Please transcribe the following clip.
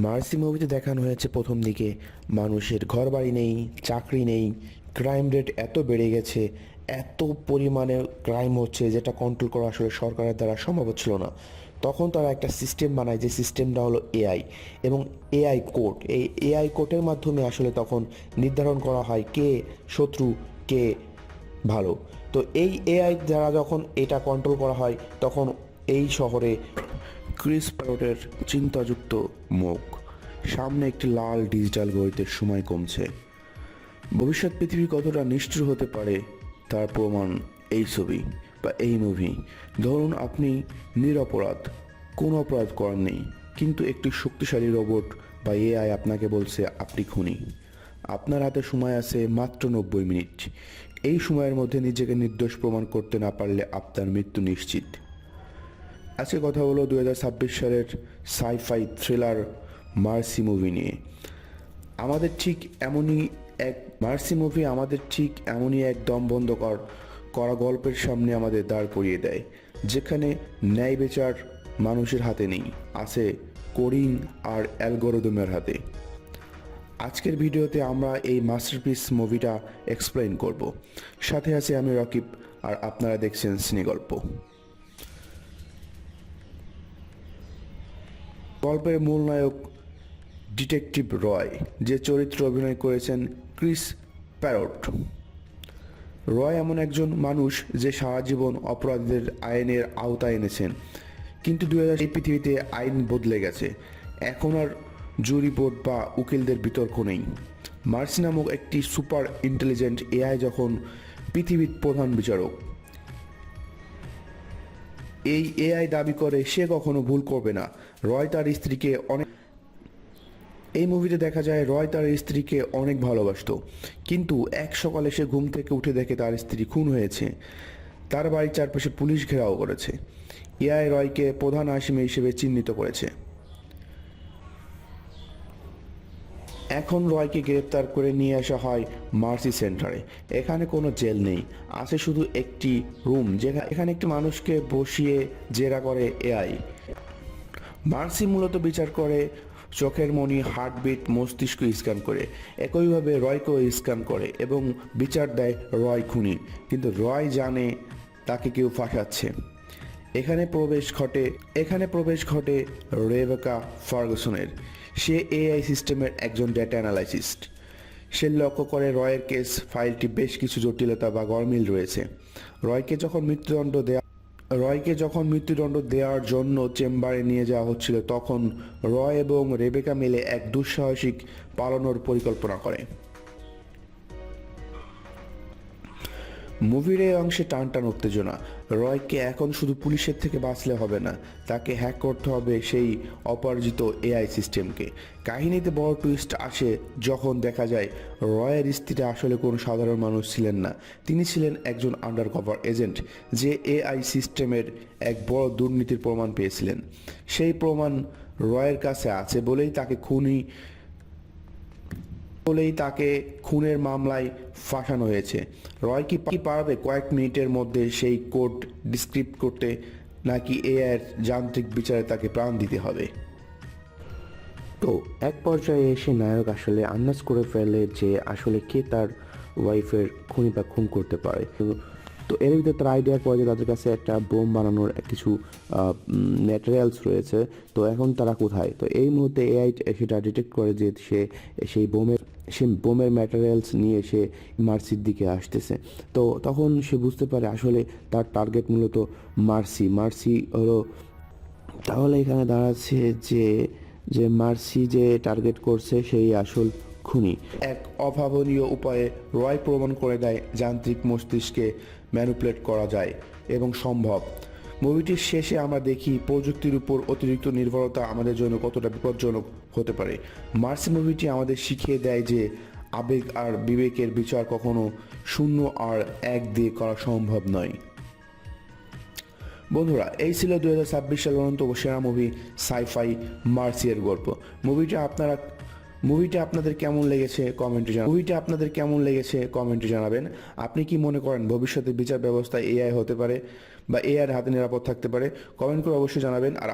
Mercy মুভিতে দেখানো হয়েছে প্রথম দিকে মানুষের ঘরবাড়ি নেই, চাকরি নেই, ক্রাইম রেট এত বেড়ে গেছে, এত পরিমাণে ক্রাইম হচ্ছে যেটা কন্ট্রোল করা আসলে সরকারের দ্বারা সম্ভব হচ্ছিল না। তখন তারা একটা সিস্টেম বানায়, যে সিস্টেমটা হলো এআই এবং এআই কোড। এই এআই কোডের মাধ্যমে আসলে তখন নির্ধারণ করা হয় কে শত্রু, কে ভালো। তো এই এআই দ্বারা যখন এটা কন্ট্রোল করা হয়, তখন এই শহরে ক্রিস প্যারটের চিন্তাযুক্ত মুখ, সামনে একটি লাল ডিজিটাল ঘড়িতে সময় কমছে। ভবিষ্যৎ পৃথিবী কতটা নিষ্ঠুর হতে পারে তার প্রমাণ এই ছবি বা এই মুভি। ধরুন আপনি নিরপরাধ, কোনো অপরাধ করেননি, কিন্তু একটি শক্তিশালী রোবট বা এআই আপনাকে বলছে আপনি খুনি। আপনার হাতে সময় আছে মাত্র 90 মিনিট। এই সময়ের মধ্যে নিজেকে নির্দোষ প্রমাণ করতে না পারলে আপনার মৃত্যু নিশ্চিত। আজকে কথা হলো 2026 সালের সাইফাই থ্রিলার মার্সি মুভি নিয়ে। আমাদের ঠিক এমনই এক মার্সি মুভি আমাদের ঠিক এমনই এক দম বন্ধ করা গল্পের সামনে আমাদের দাঁড় করিয়ে দেয়, যেখানে ন্যায় বিচার মানুষের হাতে নেই, আছে কোডিং আর অ্যালগোরিদমের হাতে। আজকের ভিডিওতে আমরা এই মাস্টারপিস মুভিটা এক্সপ্লেইন করব। সাথে আছে আমি রকিব, আর আপনারা দেখছেন সিনে গল্প। গল্পের মূল নায়ক ডিটেকটিভ রয়, যে চরিত্র অভিনয় করেছেন ক্রিস প্যারট। রয় এমন একজন মানুষ যে সারা জীবন অপরাধীদের আইনের আওতায় এনেছেন, কিন্তু 2000 এই পৃথিবীতে আইন বদলে গেছে। এখন আর জুরি বোর্ড বা উকিলদের বিতর্ক নেই। মার্সি নামক একটি সুপার ইন্টেলিজেন্ট এআই যখন পৃথিবীর প্রধান বিচারক। এই এআই দাবি করে সে কখনো ভুল করবে না। রয় তার স্ত্রীকে অনেক এই মুভিতে দেখা যায় রয় তার স্ত্রীকে অনেক ভালোবাসতো, কিন্তু এক সকালে সে ঘুম থেকে উঠে দেখে তার স্ত্রী খুন হয়েছে। তার বাড়ির চারপাশে পুলিশ ঘেরাও করেছে। এআই রয়কে প্রধান আসামি হিসেবে চিহ্নিত করেছে। এখন রয়কে গ্রেপ্তার করে নিয়ে আসা হয় মার্সি সেন্টারে। এখানে কোনো জেল নেই, আছে শুধু একটি রুম, যেখানে এখানে একটি মানুষকে বসিয়ে জেরা করে এআই। মার্সি মূলত বিচার করে চোখের মনি, হার্টবিট, মস্তিষ্ক স্ক্যান করে। একইভাবে রয়কেও স্ক্যান করে এবং বিচার দেয় রয় খুনি, কিন্তু রয় জানে তাকে কেউ ফাঁসাচ্ছে। এখানে প্রবেশ ঘটে রেবেকা ফার্গুসনের। সে এআই সিস্টেমের একজন ডেটা অ্যানালাইসিস্ট। সে লক্ষ্য করে রয়ের কেস ফাইলটি বেশ কিছু জটিলতা বা গরমিল রয়েছে। রয়কে যখন মৃত্যুদণ্ড দেওয়ার জন্য চেম্বারে নিয়ে যাওয়া হচ্ছিল, তখন রয় এবং রেবেকা মিলে এক দুঃসাহসিক পালানোর পরিকল্পনা করে। মুভির এই অংশে টানটান উত্তেজনা। রয়কে এখন শুধু পুলিশের থেকে বাঁচলে হবে না, তাকে হ্যাক করতে হবে সেই অপরাজিত এআই সিস্টেমকে। কাহিনীতে বড় টুইস্ট আসে যখন দেখা যায় রয়ের স্ত্রী আসলে কোনো সাধারণ মানুষ ছিলেন না। তিনি ছিলেন একজন আন্ডারকভার এজেন্ট, যে এআই সিস্টেমের এক বড় দুর্নীতির প্রমাণ পেয়েছিলেন। সেই প্রমাণ রয়ের কাছে আছে বলেই তাকে খুনের মামলায় ফাঁসানো হয়েছে। রয় কি পারবে কয়েক মিনিটের মধ্যে সেই কোড ডিসক্রিপ্ট করতে, নাকি এআইয়ের যান্ত্রিক বিচারে তাকে প্রাণ দিতে হবে? তো এক পর্যায়ে এসে নায়ক আসলে আন্দাজ করে ফেলে যে আসলে কে তার ওয়াইফের খুনি বা খুন করতে পারে। তো এর ভিতরে তার আইডিয়ার পরে যে তাদের কাছে একটা বোম বানানোর কিছু ম্যাটেরিয়ালস রয়েছে। তো এখন তারা কোথায়? তো এই মুহূর্তে এআই সেটা ডিটেক্ট করে যে সেই বোমের ম্যাটেরিয়ালস নিয়ে সে মার্সির দিকে আসতেছে। তো তখন সে বুঝতে পারে আসলে তার টার্গেট মূলত মার্সি হলো। তাহলে এখানে দাঁড়াচ্ছে যে মার্সি যে টার্গেট করছে সেই আসল খুনি। এক অভাবনীয় উপায়ে রয় প্রমাণ করে দেয় যান্ত্রিক মস্তিষ্কে ম্যানিপুলেট করা যায় এবং সম্ভব। মুভিটির শেষে আমরা দেখি প্রযুক্তির উপর অতিরিক্ত নির্ভরতা আমাদের জন্য কতটা বিপজ্জনক হতে পারে। মার্সি মুভিটি আমাদের শিখিয়ে দেয় যে আবেগ আর বিবেকের বিচার কখনো শূন্য আর এক দিয়ে করা সম্ভব নয়। বন্ধুরা, এই ছিল 2026 সালের অন্যতম সেরা মুভি সাইফাই মার্সিয়ের গল্প। মুভিটা আপনাদের কেমন লেগেছে কমেন্টে জানাবেন। আপনি কি মনে করেন ভবিষ্যতে বিচার ব্যবস্থা এআই হতে পারে বা এআইয়ের হাতে নিরাপদ থাকতে পারে? কমেন্ট করে অবশ্যই জানাবেন। আর